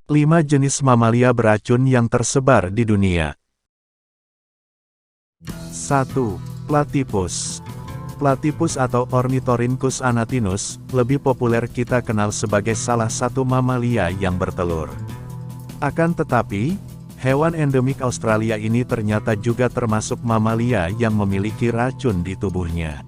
5 jenis mamalia beracun yang tersebar di dunia. 1. Platypus. Platypus atau Ornithorhynchus anatinus, lebih populer kita kenal sebagai salah satu mamalia yang bertelur. Akan tetapi, hewan endemik Australia ini ternyata juga termasuk mamalia yang memiliki racun di tubuhnya.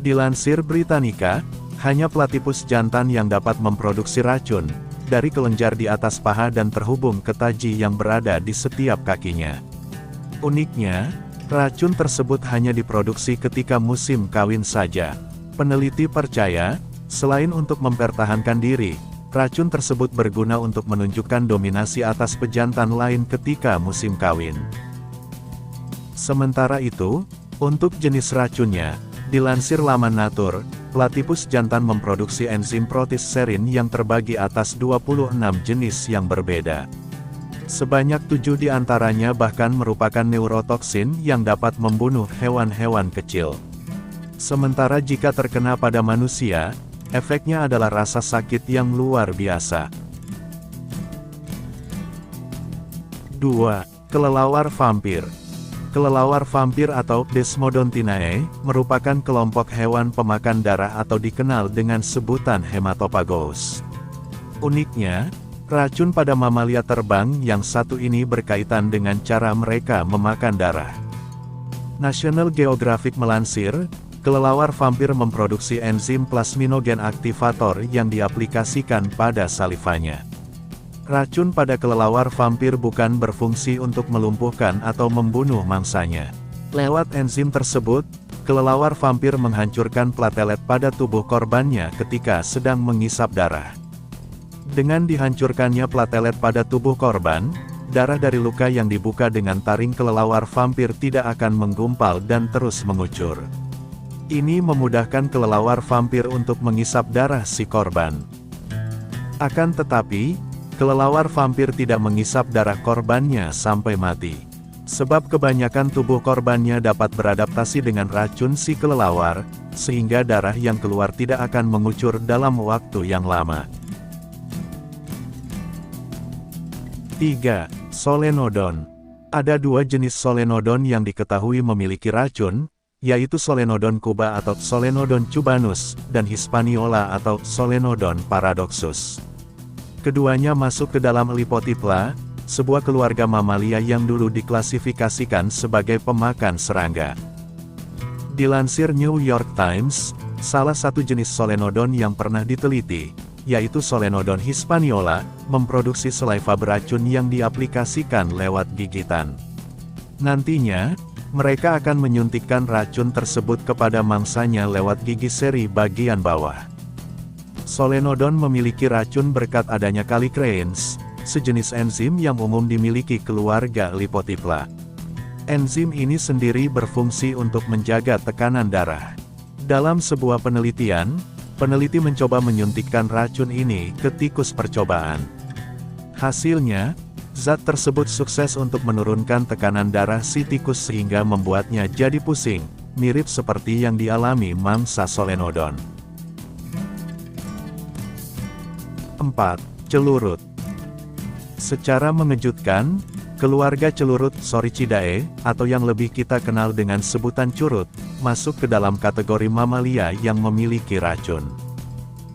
Dilansir Britannica, hanya platypus jantan yang dapat memproduksi racun, dari kelenjar di atas paha dan terhubung ke taji yang berada di setiap kakinya. Uniknya, racun tersebut hanya diproduksi ketika musim kawin saja. Peneliti percaya, selain untuk mempertahankan diri, racun tersebut berguna untuk menunjukkan dominasi atas pejantan lain ketika musim kawin. Sementara itu, untuk jenis racunnya, dilansir laman Nature, platypus jantan memproduksi enzim protease serin yang terbagi atas 26 jenis yang berbeda. Sebanyak 7 di antaranya bahkan merupakan neurotoksin yang dapat membunuh hewan-hewan kecil. Sementara jika terkena pada manusia, efeknya adalah rasa sakit yang luar biasa. 2. Kelelawar vampir. Kelelawar vampir atau Desmodontinae, merupakan kelompok hewan pemakan darah atau dikenal dengan sebutan Haematophagus. Uniknya, racun pada mamalia terbang yang satu ini berkaitan dengan cara mereka memakan darah. National Geographic melansir, kelelawar vampir memproduksi enzim plasminogen aktivator yang diaplikasikan pada salivanya. Racun pada kelelawar vampir bukan berfungsi untuk melumpuhkan atau membunuh mangsanya. Lewat enzim tersebut, kelelawar vampir menghancurkan platelet pada tubuh korbannya ketika sedang mengisap darah. Dengan dihancurkannya platelet pada tubuh korban, darah dari luka yang dibuka dengan taring kelelawar vampir tidak akan menggumpal dan terus mengucur. Ini memudahkan kelelawar vampir untuk mengisap darah si korban. Akan tetapi, kelelawar vampir tidak mengisap darah korbannya sampai mati. Sebab kebanyakan tubuh korbannya dapat beradaptasi dengan racun si kelelawar, sehingga darah yang keluar tidak akan mengucur dalam waktu yang lama. 3. Solenodon. Ada 2 jenis solenodon yang diketahui memiliki racun, yaitu Solenodon cuba atau Solenodon cubanus, dan Hispaniola atau Solenodon paradoxus. Keduanya masuk ke dalam Lipotipla, sebuah keluarga mamalia yang dulu diklasifikasikan sebagai pemakan serangga. Dilansir New York Times, salah satu jenis solenodon yang pernah diteliti, yaitu Solenodon hispaniola, memproduksi saliva beracun yang diaplikasikan lewat gigitan. Nantinya, mereka akan menyuntikkan racun tersebut kepada mangsanya lewat gigi seri bagian bawah. Solenodon memiliki racun berkat adanya kallikreins, sejenis enzim yang umum dimiliki keluarga Lipotipla. Enzim ini sendiri berfungsi untuk menjaga tekanan darah. Dalam sebuah penelitian, peneliti mencoba menyuntikkan racun ini ke tikus percobaan. Hasilnya, zat tersebut sukses untuk menurunkan tekanan darah si tikus sehingga membuatnya jadi pusing, mirip seperti yang dialami mangsa Solenodon. 4. Celurut. Secara mengejutkan, keluarga celurut Soricidae, atau yang lebih kita kenal dengan sebutan curut, masuk ke dalam kategori mamalia yang memiliki racun.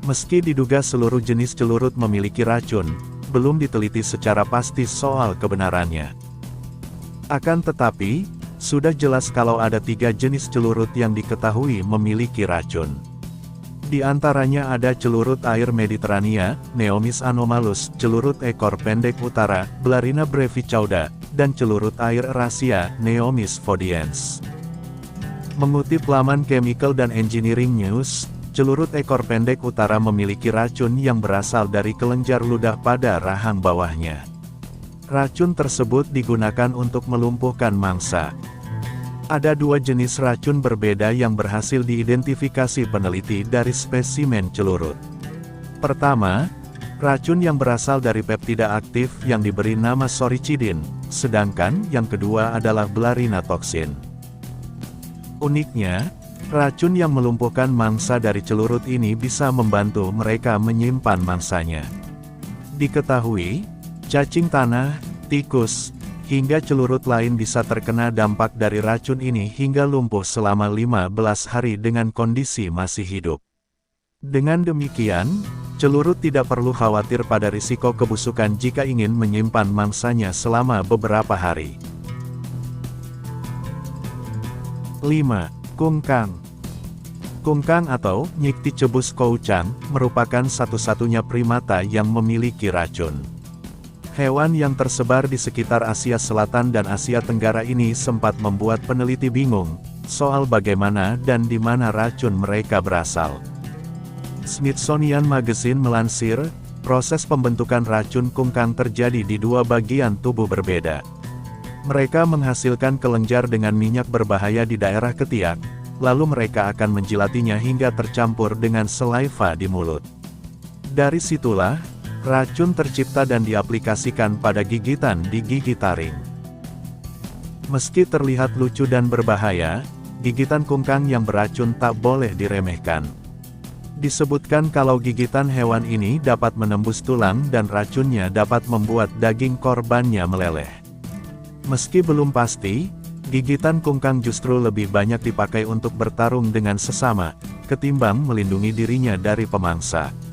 Meski diduga seluruh jenis celurut memiliki racun, belum diteliti secara pasti soal kebenarannya. Akan tetapi, sudah jelas kalau ada 3 jenis celurut yang diketahui memiliki racun. Di antaranya ada celurut air Mediterania, Neomys anomalus, celurut ekor pendek utara, Blarina brevicauda, dan celurut air Eurasia, Neomys fodiens. Mengutip laman Chemical dan Engineering News, celurut ekor pendek utara memiliki racun yang berasal dari kelenjar ludah pada rahang bawahnya. Racun tersebut digunakan untuk melumpuhkan mangsa. Ada 2 jenis racun berbeda yang berhasil diidentifikasi peneliti dari spesimen celurut. Pertama, racun yang berasal dari peptida aktif yang diberi nama soricidin, sedangkan yang kedua adalah Blarina toksin. Uniknya, racun yang melumpuhkan mangsa dari celurut ini bisa membantu mereka menyimpan mangsanya. Diketahui, cacing tanah, tikus, hingga celurit lain bisa terkena dampak dari racun ini hingga lumpuh selama 15 hari dengan kondisi masih hidup. Dengan demikian, celurit tidak perlu khawatir pada risiko kebusukan jika ingin menyimpan mangsanya selama beberapa hari. 5. Kungkang. Kungkang atau Nycticebus kouchang merupakan satu-satunya primata yang memiliki racun. Hewan yang tersebar di sekitar Asia Selatan dan Asia Tenggara ini sempat membuat peneliti bingung soal bagaimana dan di mana racun mereka berasal. Smithsonian Magazine melansir, proses pembentukan racun kungkang terjadi di dua bagian tubuh berbeda. Mereka menghasilkan kelenjar dengan minyak berbahaya di daerah ketiak, lalu mereka akan menjilatinya hingga tercampur dengan saliva di mulut. Dari situlah, racun tercipta dan diaplikasikan pada gigitan di gigi taring. Meski terlihat lucu dan berbahaya, gigitan kungkang yang beracun tak boleh diremehkan. Disebutkan kalau gigitan hewan ini dapat menembus tulang dan racunnya dapat membuat daging korbannya meleleh. Meski belum pasti, gigitan kungkang justru lebih banyak dipakai untuk bertarung dengan sesama, ketimbang melindungi dirinya dari pemangsa.